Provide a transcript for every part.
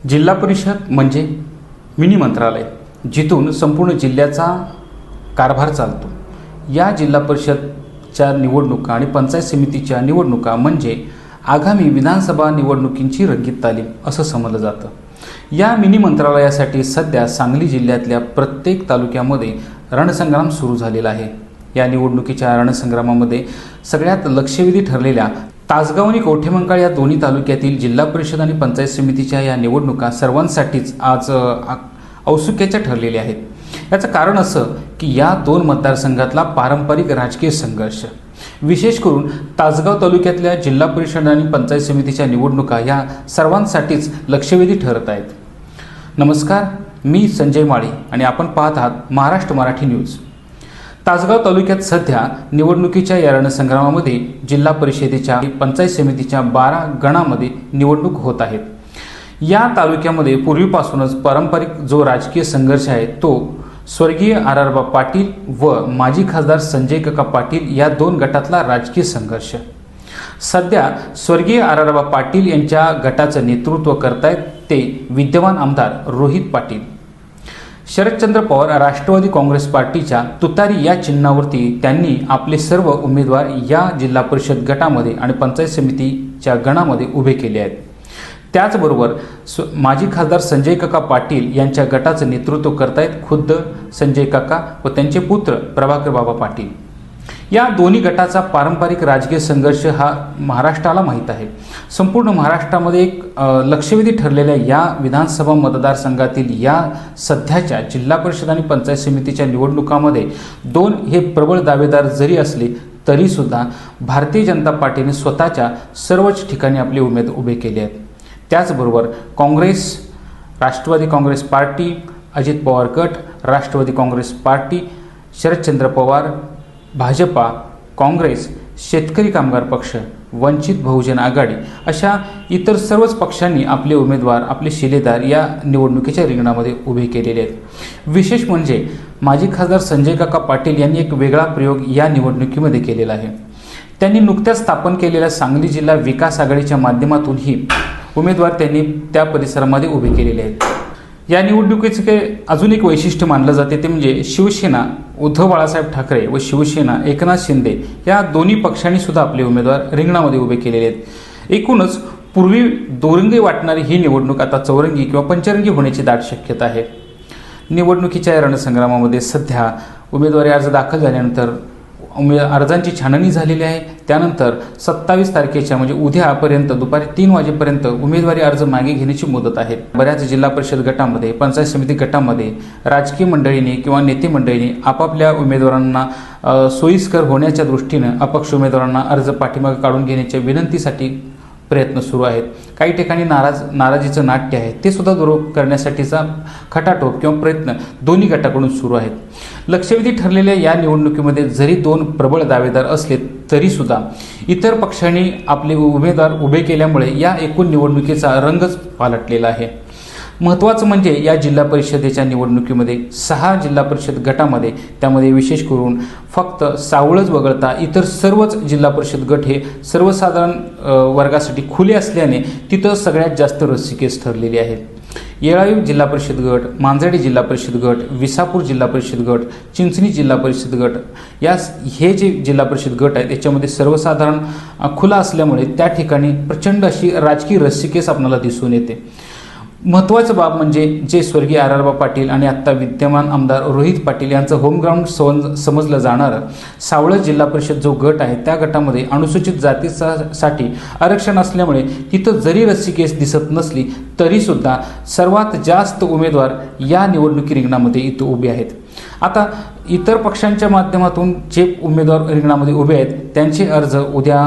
जिल्हा परिषद म्हणजे मिनी मंत्रालय, जिथून संपूर्ण जिल्ह्याचा कारभार चालतो। या जिल्हा परिषदच्या निवडणुका आणि पंचायत समितीच्या निवडणुका म्हणजे आगामी विधानसभा निवडणुकींची रंगीत तालीम असं समजलं जातं। या मिनी मंत्रालयासाठी सध्या सांगली जिल्ह्यातल्या प्रत्येक तालुक्यामध्ये रणसंग्राम सुरू झालेला आहे। या निवडणुकीच्या रणसंग्रामामध्ये सगळ्यात लक्षवेधी ठरलेल्या तासगाव आणि कवठेमंकाळ या दोन्ही तालुक्यातील जिल्हा परिषद आणि पंचायत समितीच्या या निवडणुका सर्वांसाठीच आज औत्सुक्याच्या ठरलेल्या आहेत। याचं कारण असं की या दोन मतदारसंघातला पारंपरिक राजकीय संघर्ष, विशेष करून तासगाव तालुक्यातल्या जिल्हा परिषद आणि पंचायत समितीच्या निवडणुका या सर्वांसाठीच लक्षवेधी ठरत आहेत। नमस्कार, मी संजय माळी आणि आपण पाहत आहात महाराष्ट्र मराठी न्यूज। तासगाव तालुक्यात सध्या निवडणुकीच्या या रणसंग्रामामध्ये जिल्हा परिषदेच्या पंचायत समितीच्या 12 गणामध्ये निवडणूक होत आहेत। या तालुक्यामध्ये पूर्वीपासूनच पारंपरिक जो राजकीय संघर्ष आहे तो स्वर्गीय आर.आर. पाटील व माजी खासदार संजय काका पाटील या दोन गटातला राजकीय संघर्ष। सध्या स्वर्गीय आर.आर. पाटील यांच्या गटाचं नेतृत्व करतायत ते विद्यमान आमदार रोहित पाटील। शरदचंद्र पवार राष्ट्रवादी काँग्रेस पार्टीच्या तुतारी या चिन्हावरती त्यांनी आपले सर्व उमेदवार या जिल्हा परिषद गटामध्ये आणि पंचायत समितीच्या गणामध्ये उभे केले आहेत। त्याचबरोबर माजी खासदार संजय काका पाटील यांच्या गटाचं नेतृत्व करतायत खुद्द संजय काका व त्यांचे पुत्र प्रभाकर बाबा पाटील। या दोन्ही गटाचा पारंपरिक राजकीय संघर्ष हा महाराष्ट्राला माहीत आहे। संपूर्ण महाराष्ट्रामध्ये एक लक्षवेधी ठरलेल्या या विधानसभा मतदारसंघातील या सध्याच्या जिल्हा परिषद आणि पंचायत समितीच्या निवडणुकामध्ये दोन हे प्रबळ दावेदार जरी असले तरी सुद्धा भारतीय जनता पार्टीने स्वतःच्या सर्वच ठिकाणी आपले उमेदवार उभे केले आहेत। त्याचबरोबर काँग्रेस, राष्ट्रवादी काँग्रेस पार्टी, अजित पवार गट, राष्ट्रवादी काँग्रेस पार्टी, शरदचंद्र पवार, भाजपा, काँग्रेस, शेतकरी कामगार पक्ष, वंचित बहुजन आघाडी अशा इतर सर्वच पक्षांनी आपले उमेदवार, आपले शिलेदार या निवडणुकीच्या रिंगणामध्ये उभे केलेले आहेत। विशेष म्हणजे माजी खासदार संजय काका पाटील यांनी एक वेगळा प्रयोग या निवडणुकीमध्ये केलेला आहे। त्यांनी नुकत्याच स्थापन केलेल्या सांगली जिल्हा विकास आघाडीच्या माध्यमातूनही उमेदवार त्यांनी त्या परिसरामध्ये उभे केलेले आहेत। या निवडणुकीचे काही अजून एक वैशिष्ट्य मानलं जाते ते म्हणजे शिवसेना उद्धव बाळासाहेब ठाकरे व शिवसेना एकनाथ शिंदे या दोन्ही पक्षांनी सुद्धा आपले उमेदवार रिंगणामध्ये उभे केलेले आहेत। एकूणच पूर्वी दोरंगी वाटणारी ही निवडणूक आता चौरंगी किंवा पंचरंगी होण्याची दाट शक्यता आहे। निवडणुकीच्या या रणसंग्रामामध्ये सध्या उमेदवारी अर्ज दाखल झाल्यानंतर अर्जांची छाननी झालेली आहे। त्यानंतर 27 तारखेच्या म्हणजे उद्यापर्यंत दुपारी 3 वाजेपर्यंत उमेदवारी अर्ज मागे घेण्याची मुदत आहे। बऱ्याच जिल्हा परिषद गटामध्ये, पंचायत समिती गटामध्ये राजकीय मंडळींनी किंवा नेते मंडळींनी आपापल्या उमेदवारांना सोयीस्कर होण्याच्या दृष्टीनं अपक्ष उमेदवारांना अर्ज पाठीमागे काढून घेण्याच्या विनंतीसाठी प्रयत्न सुरू आहेत। काही ठिकाणी नाराजीचं नाट्य आहे ते सुद्धा दूर करण्यासाठीचा खटाटोप किंवा प्रयत्न दोन्ही गटाकडून सुरू आहेत। लक्षवेधी ठरलेल्या या निवडणुकीमध्ये जरी दोन प्रबळ दावेदार असले तरी सुद्धा इतर पक्षांनी आपले उमेदवार उभे केल्यामुळे या एकूण निवडणुकीचा रंगच पालटलेला आहे। महत्त्वाचं म्हणजे या जिल्हा परिषदेच्या निवडणुकीमध्ये 6 जिल्हा परिषद गटामध्ये त्यामध्ये विशेष करून फक्त सावळच वगळता इतर सर्वच जिल्हा परिषद गट हे सर्वसाधारण वर्गासाठी खुले असल्याने तिथं सगळ्यात जास्त रस्सीकेस ठरलेली आहेत। येळावी जिल्हा परिषद गट, मांजर्डे जिल्हा परिषद गट, विसापूर जिल्हा परिषद गट, चिंचणी जिल्हा परिषद गट हे जे जिल्हा परिषद गट आहेत याच्यामध्ये सर्वसाधारण खुला असल्यामुळे त्या ठिकाणी प्रचंड अशी राजकीय रस्सीकेस आपल्याला दिसून येते। महत्त्वाचं बाब म्हणजे जे स्वर्गीय आर.आर. पाटील आणि आत्ता विद्यमान आमदार रोहित पाटील यांचं होमग्राऊंड समजलं जाणारं सावळज जिल्हा परिषद जो गट आहे त्या गटामध्ये अनुसूचित जातीसाठी आरक्षण असल्यामुळे तिथं जरी रस्सीकेस दिसत नसली तरीसुद्धा सर्वात जास्त उमेदवार या निवडणुकी रिंगणामध्ये इथं उभे आहेत। आता इतर पक्षांच्या माध्यमातून जे उमेदवार रिंगणामध्ये उभे आहेत त्यांचे अर्ज उद्या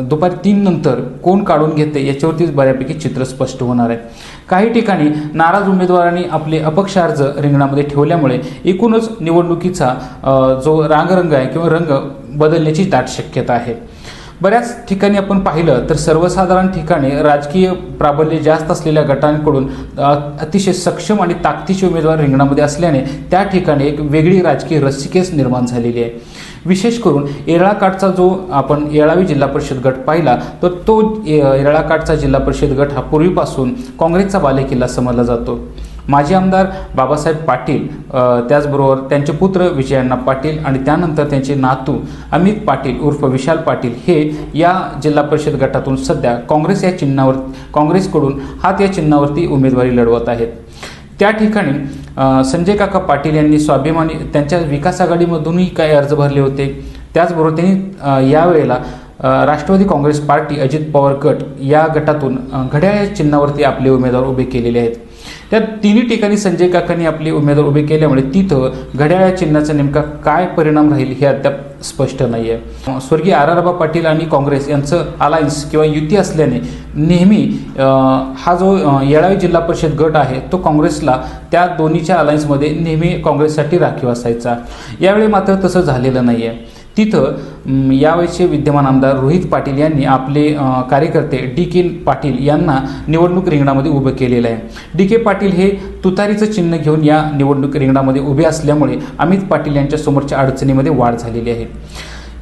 दुपारी 3 नंतर कोण काढून घेते याच्यावरतीच बऱ्यापैकी चित्र स्पष्ट होणार आहे। काही ठिकाणी नाराज उमेदवारांनी आपले अपक्ष अर्ज रिंगणामध्ये ठेवल्यामुळे एकूणच निवडणुकीचा जो रांगरंग आहे किंवा रंग बदलण्याची दाट शक्यता आहे। बऱ्याच ठिकाणी आपण पाहिलं तर सर्वसाधारण ठिकाणी राजकीय प्राबल्य जास्त असलेल्या गटांकडून अतिशय सक्षम आणि ताकदीचे उमेदवार रिंगणामध्ये असल्याने त्या ठिकाणी एक वेगळी राजकीय रस्सीकेस निर्माण झालेली आहे। विशेष करून येरळाकाठचा जो आपण येळावी जिल्हा परिषद गट पाहिला तर तो येरळाकाठचा जिल्हा परिषद गट हा पूर्वीपासून काँग्रेसचा बालेकिल्ला समजला जातो. माजी आमदार बाबासाहेब पाटील, त्याचबरोबर त्यांचे पुत्र विजयाण्णा पाटील आणि त्यानंतर त्यांचे नातू अमित पाटील उर्फ विशाल पाटील हे या जिल्हा परिषद गटातून सध्या काँग्रेसकडून हात या चिन्हावरती उमेदवारी लढवत आहेत. त्या ठिकाणी संजय काका पाटील यांनी स्वाभिमानी त्यांच्या विकास आघाडीमधूनही काही अर्ज भरले होते. त्याचबरोबर त्यांनी यावेळेला राष्ट्रवादी काँग्रेस पार्टी अजित पवार गट या गटातून घड्याळ या चिन्हावरती आपले उमेदवार उभे केलेले आहेत. त्या तिन्ही ठिकाणी संजय काकांनी आपले उमेदवार उभे केल्यामुळे तिथं घड्याळ या चिन्हाचा नेमका काय परिणाम राहील हे अद्याप स्पष्ट नाही आहे. स्वर्गीय आर.आर. पाटील आणि काँग्रेस यांचं अलायन्स किंवा युती असल्याने नेहमी हा जो येळावी जिल्हा परिषद गट आहे तो काँग्रेसला त्या दोन्हीच्या अलायन्समध्ये नेहमी काँग्रेससाठी राखीव असायचा. यावेळी मात्र तसं झालेलं नाही आहे. तिथं यावेळेचे विद्यमान आमदार रोहित पाटील यांनी आपले कार्यकर्ते डी.के. पाटील यांना निवडणूक रिंगणामध्ये उभं केलेलं आहे. डी.के. पाटील हे तुतारीचं चिन्ह घेऊन या निवडणूक रिंगणामध्ये उभे असल्यामुळे अमित पाटील यांच्या समोरच्या अडचणीमध्ये वाढ झालेली आहे.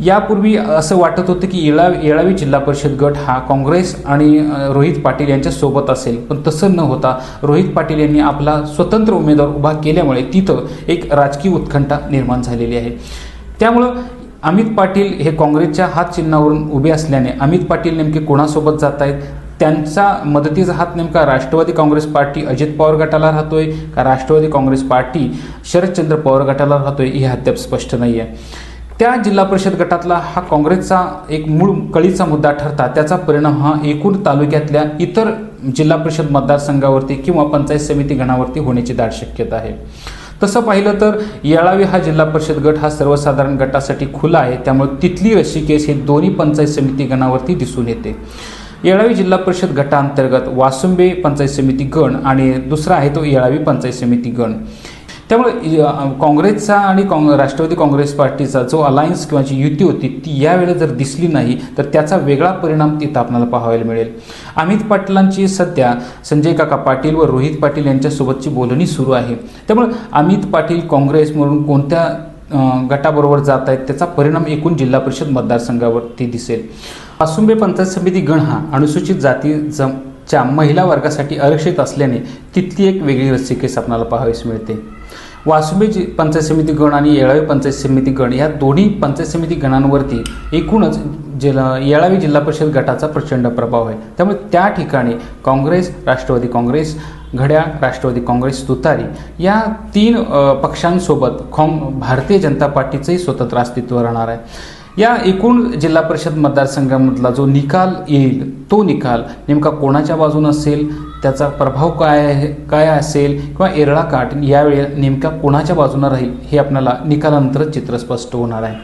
यापूर्वी असं वाटत होतं की येळावी जिल्हा परिषद गट हा काँग्रेस आणि रोहित पाटील यांच्या सोबत असेल, पण तसं न होता रोहित पाटील यांनी आपला स्वतंत्र उमेदवार उभा केल्यामुळे तिथं एक राजकीय उत्कंठा निर्माण झालेली आहे. त्यामुळं अमित पाटील हे काँग्रेसच्या हात चिन्हावरून उभे असल्याने अमित पाटील नेमके कोणासोबत जात आहेत, त्यांचा मदतीचा हात नेमका राष्ट्रवादी काँग्रेस पार्टी अजित पवार गटाला राहतोय का राष्ट्रवादी काँग्रेस पार्टी शरदचंद्र पवार गटाला राहतोय हे अद्याप स्पष्ट नाही आहे. त्या जिल्हा परिषद गटातला हा काँग्रेसचा एक मूळ कळीचा मुद्दा ठरता त्याचा परिणाम हा एकूण तालुक्यातल्या इतर जिल्हा परिषद मतदारसंघावरती किंवा पंचायत समिती गणावरती होण्याची दाट शक्यता आहे. तसं पाहिलं तर येळावी हा जिल्हा परिषद गट हा सर्वसाधारण गटासाठी खुला आहे, त्यामुळे तिथली रस्सीखेच हे दोन्ही पंचायत समिती गणावरती दिसून येते. येळावी जिल्हा परिषद गटाअंतर्गत वासुंबे पंचायत समिती गण आणि दुसरा आहे तो येळावी पंचायत समिती गण. त्यामुळे काँग्रेसचा आणि राष्ट्रवादी काँग्रेस पार्टीचा जो अलायन्स किंवा जी युती होती ती यावेळेला जर दिसली नाही तर त्याचा वेगळा परिणाम तिथं आपल्याला पाहायला मिळेल. अमित पाटलांची सध्या संजय काका पाटील व रोहित पाटील यांच्यासोबतची बोलणी सुरू आहे. त्यामुळे अमित पाटील काँग्रेस म्हणून कोणत्या गटाबरोबर जात आहेत त्याचा परिणाम एकूण जिल्हा परिषद मतदारसंघावरती दिसेल. वासुंबे पंचायत समिती गण हा अनुसूचित जातीच्या महिला वर्गासाठी आरक्षित असल्याने तिथली एक वेगळी रस्सीखेच आपल्याला पाहावीस मिळते. वासुंबे पंचायत समिती गण आणि येळावी पंचायत समिती गण या दोन्ही पंचायत समिती गणांवरती एकूणच येळावी जिल्हा परिषद गटाचा प्रचंड प्रभाव आहे. त्यामुळे त्या ठिकाणी काँग्रेस, राष्ट्रवादी काँग्रेस, घड्याळ, राष्ट्रवादी काँग्रेस, तुतारी या तीन पक्षांसोबत भारतीय जनता पार्टीचंही स्वतंत्र अस्तित्व राहणार आहे. या एकूण जिल्हा परिषद मतदारसंघामधला जो निकाल येईल तो निकाल नेमका कोणाच्या बाजूने असेल, त्याचा प्रभाव काय असेल किंवा येरळाकाठ यावेळी नेमका कोणाच्या बाजूने राहील हे आपल्याला निकालानंतरच चित्र स्पष्ट होणार आहे.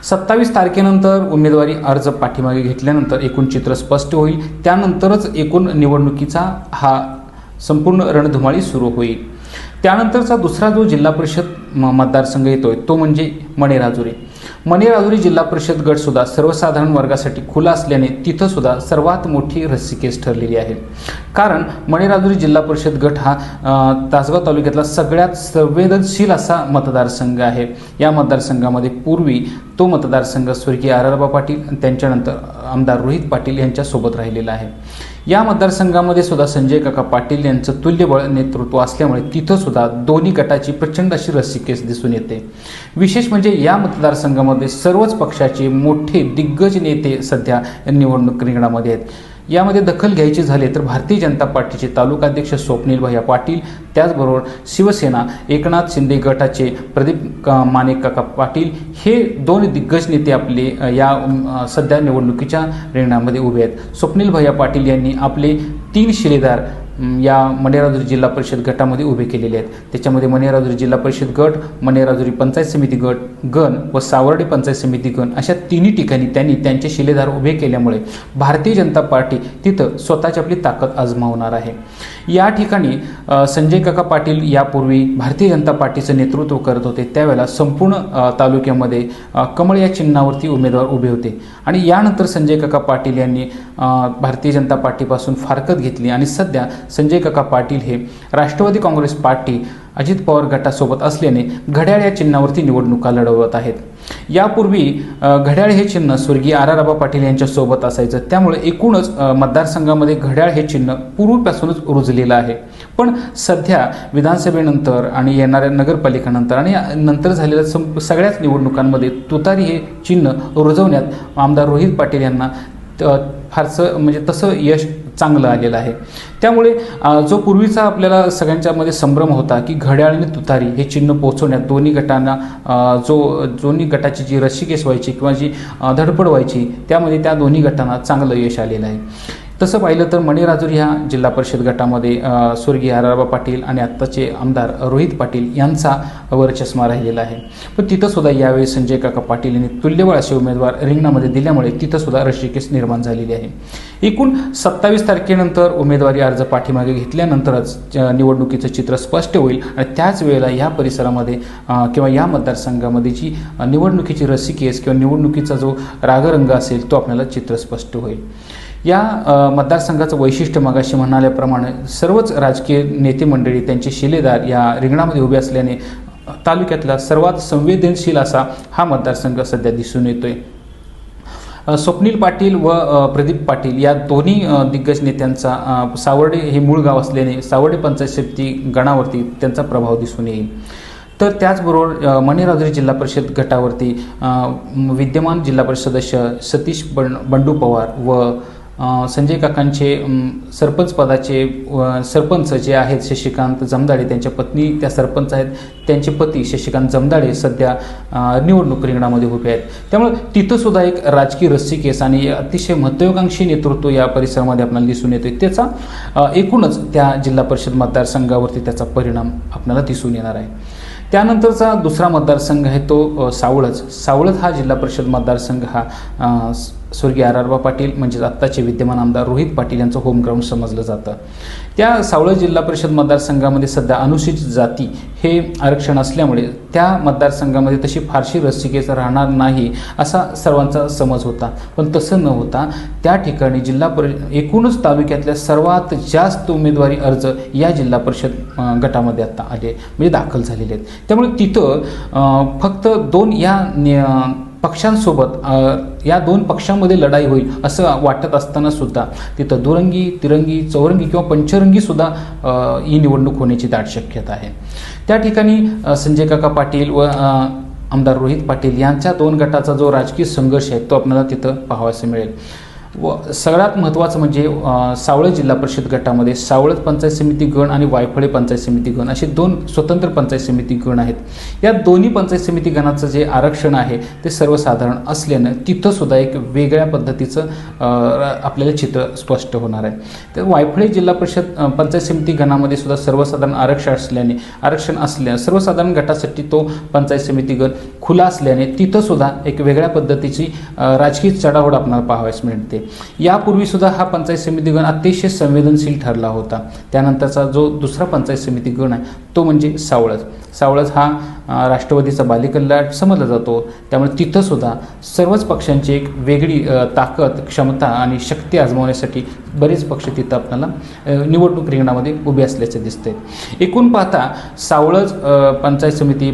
27 तारखेनंतर उमेदवारी अर्ज पाठीमागे घेतल्यानंतर एकूण चित्र स्पष्ट होईल. त्यानंतरच एकूण निवडणुकीचा हा संपूर्ण रणधुमाळी सुरू होईल. त्यानंतरचा दुसरा जो जिल्हा परिषद मतदारसंघ येतोय तो म्हणजे मणेराजुरी. मणेराजुरी जिल्हा परिषद गटसुद्धा सर्वसाधारण वर्गासाठी खुला असल्याने तिथंसुद्धा सर्वात मोठी रस्सीखेच ठरलेली आहे. कारण मणेराजुरी जिल्हा परिषद गट हा तासगाव तालुक्यातला सगळ्यात संवेदनशील असा मतदारसंघ आहे. या मतदारसंघामध्ये पूर्वी तो मतदारसंघ स्वर्गीय आर.आर. पाटील आणि त्यांच्यानंतर आमदार रोहित पाटील यांच्यासोबत राहिलेला आहे. या मतदारसंघामध्ये सुद्धा संजय काका पाटील यांचं तुल्यबळ नेतृत्व असल्यामुळे तिथं सुद्धा दोन्ही गटाची प्रचंड अशी रस्सीखेच दिसून येते. विशेष म्हणजे या मतदारसंघामध्ये सर्वच पक्षाचे मोठे दिग्गज नेते सध्या निवडणूक रिंगणामध्ये आहेत. यामध्ये दखल घ्यायची झाली तर भारतीय जनता पार्टीचे तालुकाध्यक्ष स्वप्नील भैया पाटील, त्याचबरोबर शिवसेना एकनाथ शिंदे गटाचे प्रदीप माणिक काका पाटील हे दोन दिग्गज नेते आपले या सध्या निवडणुकीच्या रिंगणामध्ये उभे आहेत. स्वप्नील भैया पाटील यांनी आपले 3 शिलेदार या मणेराजुरी जिल्हा परिषद गटामध्ये उभे केलेले आहेत. त्याच्यामध्ये मणेराजुरी जिल्हा परिषद गट, मणेराजुरी पंचायत समिती गण व सावर्डे पंचायत समिती गण अशा तिन्ही ठिकाणी त्यांनी त्यांचे शिलेदार उभे केल्यामुळे भारतीय जनता पार्टी तिथं स्वतःची आपली ताकद आजमावणार आहे. या ठिकाणी संजय काका पाटील यापूर्वी भारतीय जनता पार्टीचं नेतृत्व करत होते. त्यावेळेला संपूर्ण तालुक्यामध्ये कमळ या चिन्हावरती उमेदवार उभे होते आणि यानंतर संजय काका पाटील यांनी भारतीय जनता पार्टीपासून फारकत घेतली आणि सध्या संजय काका पाटील हे राष्ट्रवादी काँग्रेस पार्टी अजित पवार गटासोबत असल्याने घड्याळ या चिन्हावरती निवडणुका लढवत आहेत. यापूर्वी घड्याळ हे चिन्ह स्वर्गीय आर.आर. पाटील यांच्यासोबत असायचं, त्यामुळे एकूणच मतदारसंघामध्ये घड्याळ हे चिन्ह पूर्वीपासूनच रुजलेलं आहे. पण सध्या विधानसभेनंतर आणि येणाऱ्या नगरपालिकानंतर आणि नंतर झालेल्या सगळ्याच निवडणुकांमध्ये तुतारी हे चिन्ह रुजवण्यात आमदार रोहित पाटील यांना फारसं म्हणजे तसं यश चांगलं आलेलं आहे. त्यामुळे जो पूर्वीचा आपल्याला सगळ्यांच्यामध्ये संभ्रम होता की घड्याळ आणि तुतारी हे चिन्ह पोहोचवण्यात दोन्ही गटांना दोन्ही गटाची जी रस्सीकेस व्हायची किंवा जी धडपड व्हायची, त्यामध्ये त्या दोन्ही गटांना चांगलं यश आलेलं आहे. तसं पाहिलं तर मणिराजुरी ह्या जिल्हा परिषद गटामध्ये स्वर्गीय आर.आर. पाटील आणि आत्ताचे आमदार रोहित पाटील यांचा वरचष्मा राहिलेला आहे. पण तिथंसुद्धा यावेळी संजय काका पाटील यांनी तुल्यबळ असे उमेदवार रिंगणामध्ये दिल्यामुळे तिथंसुद्धा रस्सीकेस निर्माण झालेली आहे. एकूण 27 तारखेनंतर उमेदवारी अर्ज पाठीमागे घेतल्यानंतरच निवडणुकीचं चित्र स्पष्ट होईल आणि त्याच वेळेला या परिसरामध्ये किंवा या मतदारसंघामध्ये जी निवडणुकीची रस्सीकेस किंवा निवडणुकीचा जो रागरंग असेल तो आपल्याला चित्र स्पष्ट होईल. या मतदारसंघाचं वैशिष्ट्य मगाशी म्हणाल्याप्रमाणे सर्वच राजकीय नेते मंडळी त्यांचे शिलेदार या रिंगणामध्ये उभे असल्याने तालुक्यातला सर्वात संवेदनशील असा हा मतदारसंघ सध्या दिसून येतोय. स्वप्नील पाटील व प्रदीप पाटील या दोन्ही दिग्गज नेत्यांचा सावर्डे हे मूळ गाव असल्याने सावर्डे पंचायत समिती गणावरती त्यांचा प्रभाव दिसून येईल. तर त्याचबरोबर मणिराजुरी जिल्हा परिषद गटावरती विद्यमान जिल्हा परिषद सदस्य सतीश बंडू पवार व संजय काकांचे सरपंच पदाचे सरपंच जे आहेत शशिकांत जमदाडे, त्यांच्या पत्नी त्या सरपंच आहेत, त्यांचे पती शशिकांत जमदाडे सध्या निवडणूक रिंगणामध्ये उभे आहेत. त्यामुळे तिथंसुद्धा एक राजकीय रस्सीकेस आणि अतिशय महत्त्वाकांक्षी नेतृत्व या परिसरामध्ये आपल्याला दिसून येते. त्याचा एकूणच त्या जिल्हा परिषद मतदारसंघावरती त्याचा परिणाम आपल्याला दिसून येणार आहे. त्यानंतरचा दुसरा मतदारसंघ आहे तो सावळज हा जिल्हा परिषद मतदारसंघ हा स्वर्गीय आर.आर. पाटील म्हणजेच आत्ताचे विद्यमान आमदार रोहित पाटील यांचं होम ग्राउंड समजलं जातं. त्या सावळज जिल्हा परिषद मतदारसंघामध्ये सध्या अनुसूचित जाती हे आरक्षण असल्यामुळे त्या मतदारसंघामध्ये तशी फारशी रस्सीकेस राहणार नाही असा सर्वांचा समज होता. पण तसं न होता त्या ठिकाणी एकूणच तालुक्यातल्या सर्वात जास्त उमेदवारी अर्ज या जिल्हा परिषद गटामध्ये आता आले म्हणजे दाखल झालेले आहेत. त्यामुळे तिथं फक्त पक्षांसोबत या दोन पक्षांमध्ये लढाई होईल असं वाटत असताना सुद्धा तिथं दुरंगी, तिरंगी, चौरंगी किंवा पंचरंगी सुद्धा ही निवडणूक होण्याची दाट शक्यता आहे. त्या ठिकाणी संजय काका पाटील व आमदार रोहित पाटील यांच्या दोन गटाचा जो राजकीय संघर्ष आहे तो आपल्याला तिथं पाहावयास मिळेल. व सगळ्यात महत्त्वाचं म्हणजे सावळज जिल्हा परिषद गटामध्ये सावळज पंचायत समिती गण आणि वायफळे पंचायत समिती गण असे दोन स्वतंत्र पंचायत समिती गण आहेत. या दोन्ही पंचायत समिती गणाचं जे आरक्षण आहे ते सर्वसाधारण असल्यानं तिथंसुद्धा एक वेगळ्या पद्धतीचं आपल्याला चित्र स्पष्ट होणार आहे. तर वायफळे जिल्हा परिषद पंचायत समिती गणामध्ये सुद्धा सर्वसाधारण आरक्षण असल्याने सर्वसाधारण गटासाठी तो पंचायत समिती गण खुला असल्याने तिथंसुद्धा एक वेगळ्या पद्धतीची राजकीय चढाओढ आपल्याला पाहावयास मिळते. यापूर्वी सुद्धा हा पंचायत समिती गण अतिशय संवेदनशील ठरला होता. त्यानंतरचा जो दुसरा पंचायत समिती गण आहे तो म्हणजे सावळज हा राष्ट्रवादीचा बालेकिल्ला समजला जातो. त्यामुळे तिथंसुद्धा सर्वच पक्षांची एक वेगळी ताकद, क्षमता आणि शक्ती आजमावण्यासाठी बरेच पक्ष तिथं आपल्याला निवडणूक रिंगणामध्ये उभे असल्याचे दिसते. एकूण पाहता सावळज पंचायत समिती,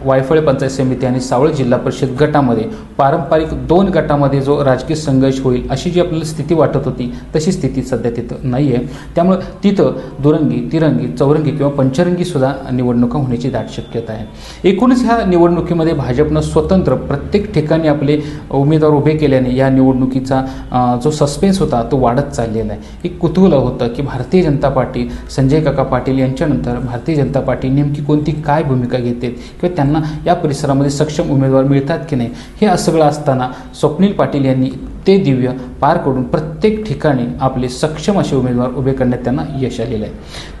वायफळे पंचायत समिती आणि सावळज जिल्हा परिषद गटामध्ये पारंपरिक दोन गटामध्ये जो राजकीय संघर्ष होईल अशी जी आपल्याला स्थिती वाटत होती तशी स्थिती सध्या तिथं नाही आहे. त्यामुळे तिथं दुरंगी, तिरंगी, चौरंगी किंवा पंचरंगी सुद्धा निवडणुका होण्याची दाट शक्यता आहे. एकूणच ह्या निवडणुकीमध्ये भाजपनं स्वतंत्र प्रत्येक ठिकाणी आपले उमेदवार उभे केल्याने या निवडणुकीचा जो सस्पेन्स होता तो वाढत चाललेला आहे. एक कुतूहल होतं की भारतीय जनता पार्टी, संजय काका पाटील यांच्यानंतर भारतीय जनता पार्टी नेमकी कोणती काय भूमिका घेते किंवा त्यांना या परिसरामध्ये सक्षम उमेदवार मिळतात की नाही, हे सगळं असताना स्वप्नील पाटील यांनी ते दिव्य पार करून प्रत्येक ठिकाणी आपले सक्षम असे उमेदवार उभे करण्यात त्यांना यश आलेलं आहे.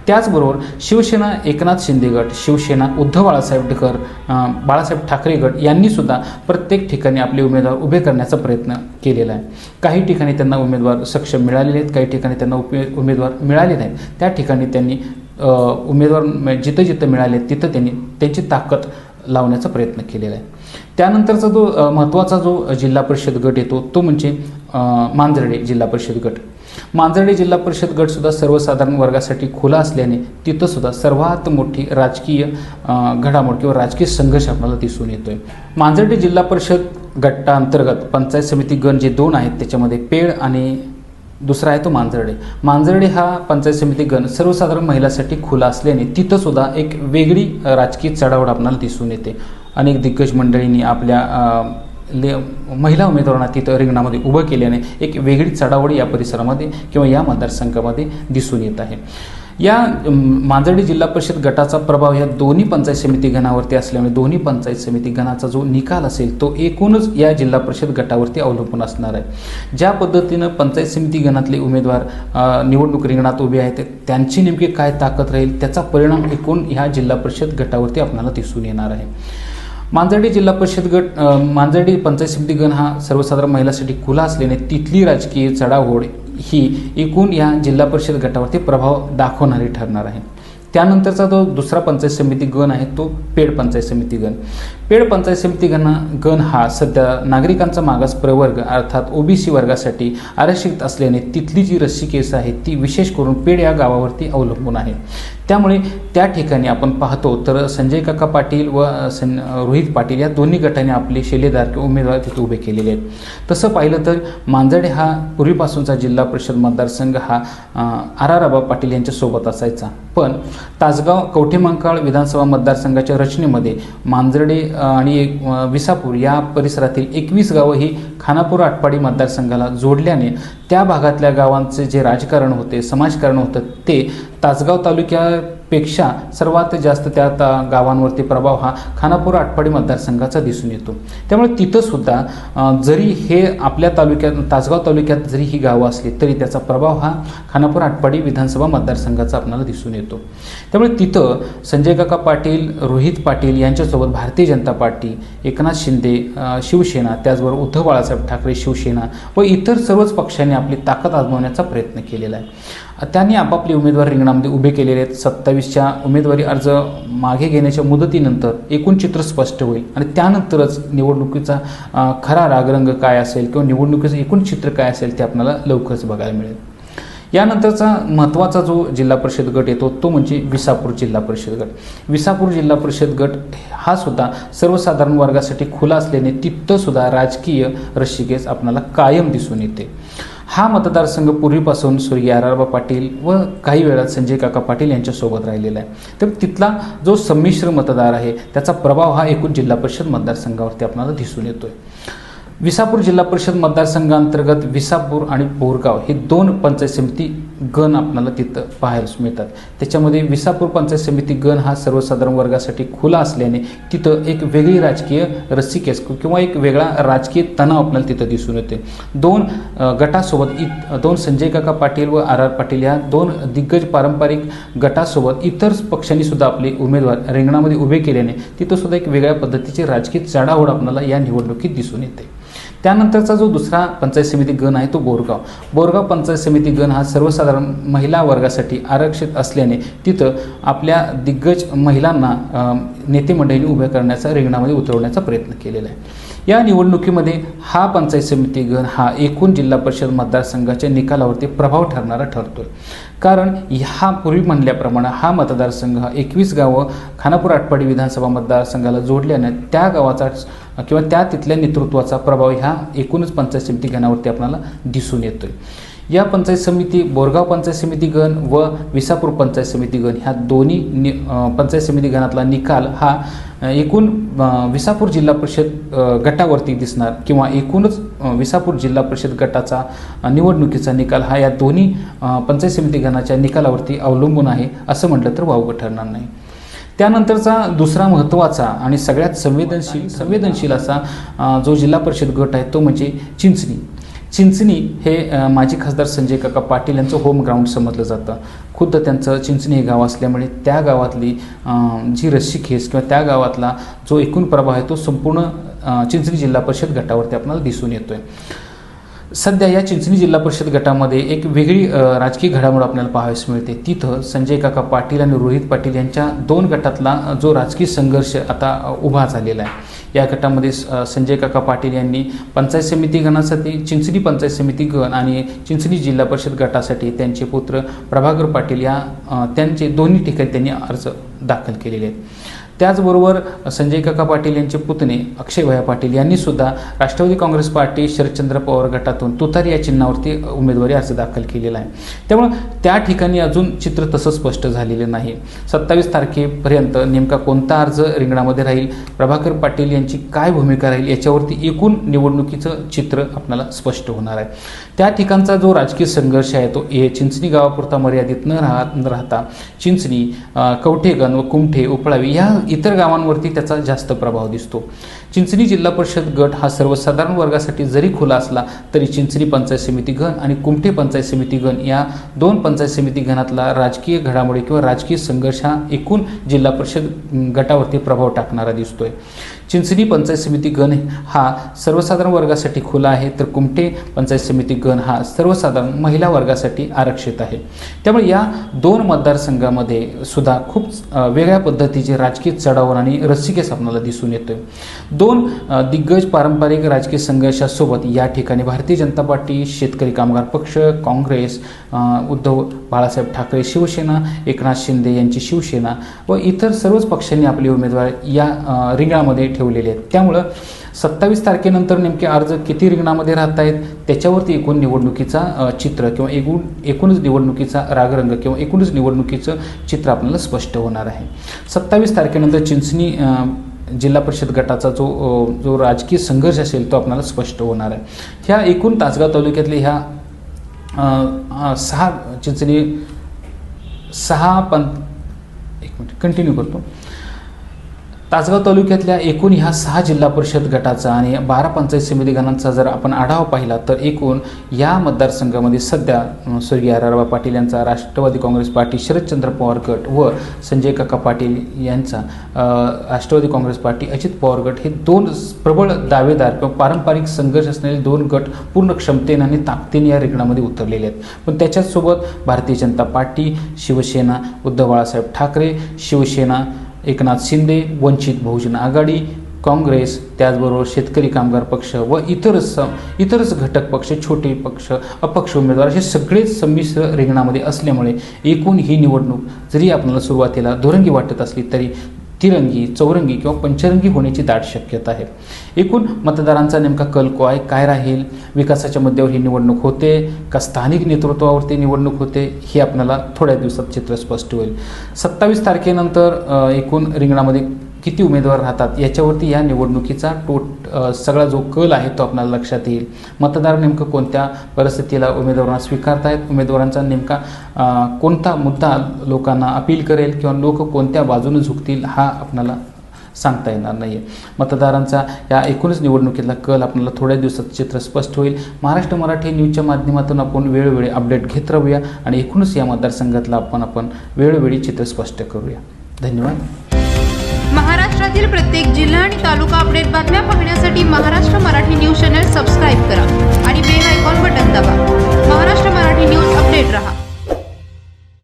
त्याचबरोबर शिवसेना एकनाथ शिंदे गट, शिवसेना उद्धव बाळासाहेब ठाकरे गट यांनीसुद्धा प्रत्येक ठिकाणी आपले उमेदवार उभे करण्याचा प्रयत्न केलेला आहे. काही ठिकाणी त्यांना उमेदवार सक्षम मिळालेले आहेत, काही ठिकाणी त्यांना उमेदवार मिळाले नाहीत. त्या ठिकाणी त्यांनी उमेदवार जिथं मिळाले तिथं त्यांनी त्यांची ताकद लावण्याचा प्रयत्न केलेला आहे. त्यानंतरचा जो महत्त्वाचा जो जिल्हा परिषद गट येतो तो म्हणजे मांजर्डे जिल्हा परिषद गट. मांजर्डे जिल्हा परिषद गटसुद्धा सर्वसाधारण वर्गासाठी खुला असल्याने तिथंसुद्धा सर्वात मोठी राजकीय घडामोड किंवा राजकीय संघर्ष आपल्याला दिसून येतोय. मांजर्डे जिल्हा परिषद गटाअंतर्गत पंचायत समिती गण जे 2 आहेत त्याच्यामध्ये पेड आणि दुसरा आहे तो मांजर्डे. मांजर्डे हा पंचायत समिती गण सर्वसाधारण महिलांसाठी खुला असल्याने तिथंसुद्धा एक वेगळी राजकीय चढाओढ आपल्याला दिसून येते. अनेक दिग्गज मंडळींनी आपल्या महिला उमेदवारांना तिथं रिंगणामध्ये उभं केल्याने एक वेगळी चढाओढ या परिसरामध्ये किंवा या मतदारसंघामध्ये दिसून येत आहे. या मांजर्डे जिल्हा परिषद गटाचा प्रभाव या दोन्ही पंचायत समिती गणावरती असल्यामुळे दोन्ही पंचायत समिती गणाचा जो निकाल असेल तो एकूणच या जिल्हा परिषद गटावरती अवलंबून असणार आहे. ज्या पद्धतीनं पंचायत समिती गणातले उमेदवार निवडणूक रिंगणात उभे आहेत त्यांची नेमकी काय ताकद राहील त्याचा परिणाम एकूण ह्या जिल्हा परिषद गटावरती आपल्याला दिसून येणार आहे. मांजर्डे जिल्हा परिषद गट मांजर्डे पंचायत समिती गण हा सर्वसाधारण महिलांसाठी खुला असल्याने तिथली राजकीय चढाओढ ही एकूण या जिल्हा परिषद गटावरती प्रभाव दाखवणारी ठरणार आहे. त्यानंतरचा जो दुसरा पंचायत समिती गण आहे तो पेड पंचायत समिती गण. पेड पंचायत समिती गण हा सध्या नागरिकांचा मागास प्रवर्ग अर्थात ओबीसी वर्गासाठी आरक्षित असल्याने तिथली जी रस्सीकेस आहे ती विशेष करून पेड या गावावरती अवलंबून आहे. त्यामुळे त्या ठिकाणी आपण पाहतो तर संजय काका पाटील व रोहित पाटील या दोन्ही गटांनी आपले शिलेदार किंवा उमेदवार तिथे उभे केलेले आहेत. तसं पाहिलं तर मांजर्डे हा पूर्वीपासूनचा जिल्हा परिषद मतदारसंघ हा आराराबा पाटील यांच्यासोबत असायचा. पण तासगाव कवठेमहांकाळ विधानसभा मतदारसंघाच्या रचनेमध्ये मांजर्डे आणि विसापूर या परिसरातील 21 गावं ही खानापूर आटपाडी मतदारसंघाला जोडल्याने त्या भागातल्या गावांचे जे राजकारण होते समाजकारण होतं ते तासगाव तालुक्यापेक्षा सर्वात जास्त त्या गावांवरती प्रभाव हा खानापूर आटपाडी मतदारसंघाचा दिसून येतो. त्यामुळे तिथंसुद्धा जरी हे आपल्या तालुक्यात तासगाव तालुक्यात जरी ही गावं असली तरी त्याचा प्रभाव हा खानापूर आटपाडी विधानसभा मतदारसंघाचा आपल्याला दिसून येतो. त्यामुळे तिथं संजय काका पाटील रोहित पाटील यांच्यासोबत भारतीय जनता पार्टी एकनाथ शिंदे शिवसेना त्याचबरोबर उद्धव बाळासाहेब ठाकरे शिवसेना व इतर सर्वच पक्षांनी आपली ताकद आजमावण्याचा प्रयत्न केलेला आहे. त्यांनी आपापले उमेदवार रिंगणामध्ये उभे केलेले आहेत. 27च्या उमेदवारी अर्ज मागे घेण्याच्या मुदतीनंतर एकूण चित्र स्पष्ट होईल आणि त्यानंतरच निवडणुकीचा खरा रागरंग काय असेल किंवा निवडणुकीचं एकूण चित्र काय असेल ते आपल्याला लवकरच बघायला मिळेल. यानंतरचा महत्त्वाचा जो जिल्हा परिषद गट येतो तो म्हणजे विसापूर जिल्हा परिषद गट. विसापूर जिल्हा परिषद गट हा सुद्धा सर्वसाधारण वर्गासाठी खुला असल्याने तिथंसुद्धा राजकीय रस्सीखेच आपल्याला कायम दिसून येते. हा मतदारसंघ पूर्वीपासून स्वर्गीय आराराबा पाटील व काही वेळात संजय काका पाटील यांच्यासोबत राहिलेला आहे. तर तिथला जो संमिश्र मतदार आहे त्याचा प्रभाव हा एकूण जिल्हा परिषद मतदारसंघावरती आपल्याला दिसून येतोय. विसापूर जिल्हा परिषद मतदारसंघांतर्गत विसापूर आणि बोरगाव हे 2 पंचायत समिती गण आपल्याला तिथं पाहायला मिळतात. त्याच्यामध्ये विसापूर पंचायत समिती गण हा सर्वसाधारण वर्गासाठी खुला असल्याने तिथं एक वेगळी राजकीय रस्सीखेच किंवा एक वेगळा राजकीय तणाव आपल्याला तिथं दिसून येते. 2 गटासोबत 2 संजय काका पाटील व आर पाटील या 2 दिग्गज पारंपरिक गटासोबत इतर पक्षांनी सुद्धा आपले उमेदवार रिंगणामध्ये उभे केल्याने तिथं सुद्धा एक वेगळ्या पद्धतीची राजकीय चढाओढ आपल्याला या निवडणुकीत दिसून येते. त्यानंतरचा जो दुसरा पंचायत समिती गण आहे तो बोरगाव पंचायत समिती गण हा सर्वसाधारण महिला वर्गासाठी आरक्षित असल्याने तिथं आपल्या दिग्गज महिलांना नेते मंडळींनी उभ्या करण्याचा रिंगणामध्ये उतरवण्याचा प्रयत्न केलेला आहे. या निवडणुकीमध्ये हा पंचायत समिती गण हा एकूण जिल्हा परिषद मतदारसंघाच्या निकालावरती प्रभाव ठरणारा ठरतोय. कारण हा पूर्वी म्हणल्याप्रमाणे हा मतदारसंघ 21 गावं खानापूर आटपाडी विधानसभा मतदारसंघाला जोडल्याने त्या गावाचा किंवा त्या तिथल्या नेतृत्वाचा प्रभाव ह्या एकूणच पंचायत समिती गणावरती आपल्याला दिसून येतोय. या पंचायत समिती बोरगाव पंचायत समिती गण व विसापूर पंचायत समिती गण ह्या दोन्ही पंचायत समिती गणातला निकाल हा एकूण विसापूर जिल्हा परिषद गटावरती दिसणार किंवा एकूणच विसापूर जिल्हा परिषद गटाचा निवडणुकीचा निकाल हा या दोन्ही पंचायत समिती गणाच्या निकालावरती अवलंबून आहे असं म्हटलं तर वावगं ठरणार नाही. त्यानंतरचा दुसरा महत्त्वाचा आणि सगळ्यात संवेदनशील असा जो जिल्हा परिषद गट आहे तो म्हणजे चिंचणी हे माजी खासदार संजय काका पाटील यांचं होम ग्राउंड समजलं जातं. खुद्द त्यांचं चिंचणी हे गाव असल्यामुळे त्या गावातली जी रस्सीखेच किंवा त्या गावातला जो एकूण प्रभाव आहे तो संपूर्ण चिंचणी जिल्हा परिषद गटावरती आपल्याला दिसून येतोय. सध्या या चिंचणी जिल्हा परिषद गटामध्ये एक वेगळी राजकीय घडामोड आपल्याला पाहावयास मिळते. तिथं संजय काका पाटील आणि रोहित पाटील यांच्या दोन गटातला जो राजकीय संघर्ष आता उभा झालेला आहे. या गटामध्ये संजय काका पाटील यांनी पंचायत समिती गणासाठी चिंचणी पंचायत समिती गण आणि चिंचणी जिल्हा परिषद गटासाठी त्यांचे पुत्र प्रभाकर पाटील त्यांचे दोन्ही ठिकाणी त्यांनी अर्ज दाखल केलेले आहेत. त्याचबरोबर संजय काका पाटील यांचे पुतणे अक्षयभैया पाटील यांनी सुद्धा राष्ट्रवादी काँग्रेस पार्टी शरदचंद्र पवार गटातून तुतारी या चिन्हावरती उमेदवारी अर्ज दाखल केलेला आहे. त्यामुळे त्या ठिकाणी अजून चित्र तसं स्पष्ट झालेलं नाही. 27 तारखेपर्यंत नेमका कोणता अर्ज रिंगणामध्ये राहील, प्रभाकर पाटील यांची काय भूमिका राहील याच्यावरती एकूण निवडणुकीचं चित्र आपल्याला स्पष्ट होणार आहे. त्या ठिकाणचा जो राजकीय संघर्ष आहे तो चिंचणी गावापुरता मर्यादित न राहता चिंचणी, कवठेगण व कुमठे, उपळावी या इतर गावांवरती त्याचा जास्त प्रभाव दिसतो. चिंचणी जिल्हा परिषद गट हा सर्वसाधारण वर्गासाठी जरी खुला असला तरी चिंचणी पंचायत समिती गण आणि कुमठे पंचायत समिती गण या दोन पंचायत समिती गणातला राजकीय घडामोडी किंवा राजकीय संघर्ष हा एकूण जिल्हा परिषद गटावरती प्रभाव टाकणारा दिसतोय. चिंचणी पंचायत समिती गण हा सर्वसाधारण वर्गासाठी खुला आहे, तर कुमठे पंचायत समिती गण हा सर्वसाधारण महिला वर्गासाठी आरक्षित आहे. त्यामुळे या दोन मतदारसंघामध्ये सुद्धा खूप वेगळ्या पद्धतीचे राजकीय चढाओढ आणि रस्सीखेच आपल्याला दिसून येतोय. दोन दिग्गज पारंपरिक राजकीय संघर्षासोबत या ठिकाणी भारतीय जनता पार्टी, शेतकरी कामगार पक्ष, काँग्रेस, उद्धव बाळासाहेब ठाकरे शिवसेना, एकनाथ शिंदे यांची शिवसेना व इतर सर्वच पक्षांनी आपले उमेदवार या रिंगणामध्ये ठेवलेले आहेत. त्यामुळं 27 तारखेनंतर नेमके अर्ज किती रिंगणामध्ये राहत आहेत त्याच्यावरती एकूण निवडणुकीचा चित्र किंवा एकूणच निवडणुकीचा रागरंग किंवा एकूणच निवडणुकीचं चित्र आपल्याला स्पष्ट होणार आहे. 27 तारखेनंतर चिंचणी जिल्हा परिषद गटाचा जो राजकीय संघर्ष असेल तो आपल्याला स्पष्ट होणार आहे. ह्या एकूण तासगाव तालुक्यातले ह्या 6 चिंचणी 6 कंटिन्यू करतो. तासगाव तालुक्यातल्या एकूण ह्या 6 जिल्हा परिषद गटाचा आणि 12 पंचायत समिती गणांचा जर आपण आढावा पाहिला तर एकूण या मतदारसंघामध्ये सध्या स्वर्गीय R.R. पाटील यांचा राष्ट्रवादी काँग्रेस पार्टी शरदचंद्र पवार गट व संजय काका पाटील यांचा राष्ट्रवादी काँग्रेस पार्टी अजित पवार गट हे दोन प्रबळ दावेदार किंवा पारंपरिक संघर्ष असलेले दोन गट पूर्ण क्षमतेने आणि ताकदीने या रिंगणामध्ये उतरलेले आहेत. पण त्याच्याचसोबत भारतीय जनता पार्टी, शिवसेना, उद्धव बाळासाहेब ठाकरे, शिवसेना, एकनाथ शिंदे, वंचित बहुजन आघाडी, काँग्रेस, त्याचबरोबर शेतकरी कामगार पक्ष व इतरच घटक पक्ष, छोटे पक्ष, अपक्ष उमेदवार असे सगळेच संमिश्र रिंगणामध्ये असल्यामुळे एकूण ही निवडणूक जरी आपल्याला सुरुवातीला दुरंगी वाटत असली तरी तिरंगी, चौरंगी किंवा पंचरंगी होण्याची दाट शक्यता आहे. एकूण मतदारांचा नेमका कल काय राहील, विकासाच्या मुद्द्यावर ही निवडणूक होते का स्थानिक नेतृत्वावरती निवडणूक होते हे आपल्याला थोड्या दिवसात चित्र स्पष्ट होईल. 27 तारखेनंतर एकूण रिंगणामध्ये किती उमेदवार राहतात याच्यावरती या निवडणुकीचा सगळा जो कल आहे तो आपल्याला लक्षात येईल. मतदार नेमकं कोणत्या परिस्थितीला उमेदवारांना स्वीकारतायत, उमेदवारांचा नेमका कोणता मुद्दा लोकांना अपील करेल किंवा लोक कोणत्या बाजूने झुकतील हा आपल्याला सांगता येणार नाही आहे. मतदारांचा या एकूणच निवडणुकीतला कल आपल्याला थोड्या दिवसात चित्र स्पष्ट होईल. महाराष्ट्र मराठी न्यूजच्या माध्यमातून आपण वेळोवेळी अपडेट घेत राहूया आणि एकूणच या मतदारसंघातला आपण वेळोवेळी चित्र स्पष्ट करूया. धन्यवाद. महाराष्ट्रातील प्रत्येक जिल्हा आणि तालुका अपडेट बातम्या पाहण्यासाठी Maharashtra Marathi news channel subscribe करा